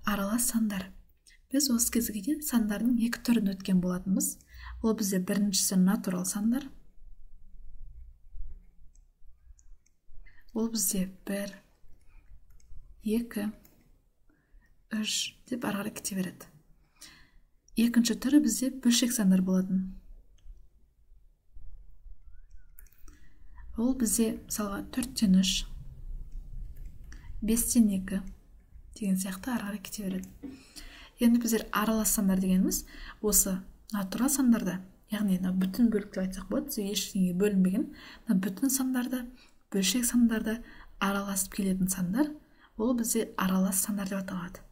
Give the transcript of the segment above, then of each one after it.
Аралас сандар. Біз осы кезге дейін сандардың екі түрін өткен болатынбыз. Ол бізде біріншісі натурал сандар. Ол бізде 1, 2, 3 деп ары қарай кете береді. Екінші түрі бізде бөлшек сандар болатын. Ол бізде мысалға 4-тен 3, 5-тен 2 деген сияқты ары қарай кете береді. Енді біздер аралас сандар дегеніміз осы натурал сандарда, яғни бүтін бөлік деп айтсақ болады, ештеңеге бөлінбеген, бүтін сандарда, бөлшек сандарда араласып келетін сандар, ол бізде аралас сандар деп аталады.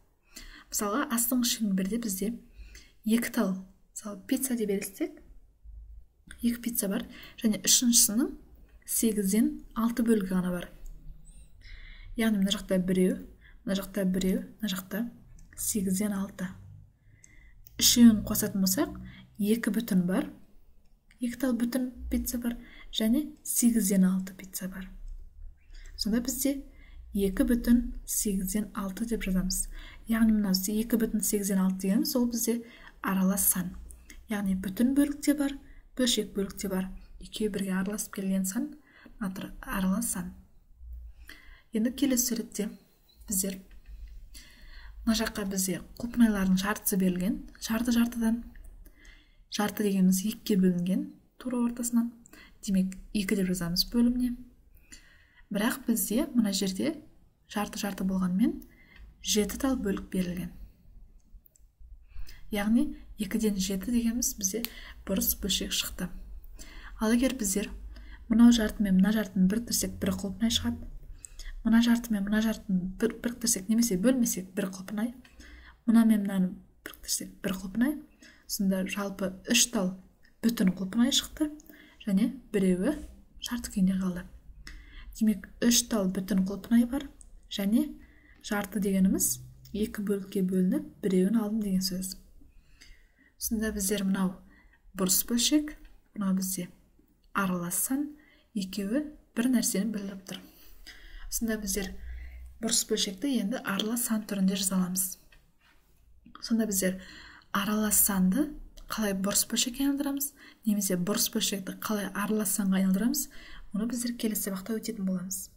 Мысалға, астыңғы шеңберде бізде екі тал, мысалы пицца деп елестек, екі пицца бар, және үшіншісінің 8-ден 6 бөлігі ғана бар. Яғни мына жақта біреу, мына жақта біреу, мына жақта 8-ден 6. Үшеуін қосатын болсақ, 2 бүтін бар, 2 тал бүтін пицца бар, және 8-ден 6 пицца бар. Сонда бізде 2 бүтін 8-ден 6 деп жазамыз. Яғни мына 2 бүтін 8-ден 6 дегеніміз, ол бізде аралас сан. Яғни бүтін бөлікте бар, бөлшек бөлікте бар. Екеуі бірге араласып келген сан, аралас сан. Енді келесі суретте біздер мына жаққа бізде құлпынайлардың жартысы берілген. Жарты-жартыдан, жарты дегеніміз 2-ге бөлінген тура ортасынан. Демек 2 деп жазамыз бөлімне. Бірақ бізде мына жерде жарты-жарты болғанмен 7 тал бөлік берілген. Яғни 2-ден 7 дегеніміз бізде бұрыс бөлшек шықты. Ал егер біздер мынау жарты мен мына жартыны біріктірсек, бір құлпынай шығады. Мына жарты мен мына жартыны біріктірсек, немесе бөлмесек, бір құлпынай. Мына мен мынаны біріктірсек, бір құлпынай. Сонда жалпы 3 тал бүтін құлпынай шықты, және біреуі жарты күйінде қалды. Демек 3 тал бүтін құлпынай бар, және жарты дегеніміз 2 бөлікке бөлініп, біреуін алдым деген сөз. Сонда біздер мынау бұрыс бөлшек, мынау бізде аралас сан, екеуі бір нәрсені білдіріп тұр. Сонда біздер бұрыс бөлшекті енді аралас сан түрінде жаза аламыз. Сонда біздер аралас санды қалай бұрыс бөлшекке айналдырамыз, немесе бұрыс бөлшекті қалай аралас санға айналдырамыз, оны біздер келесі сабақта өтетін боламыз.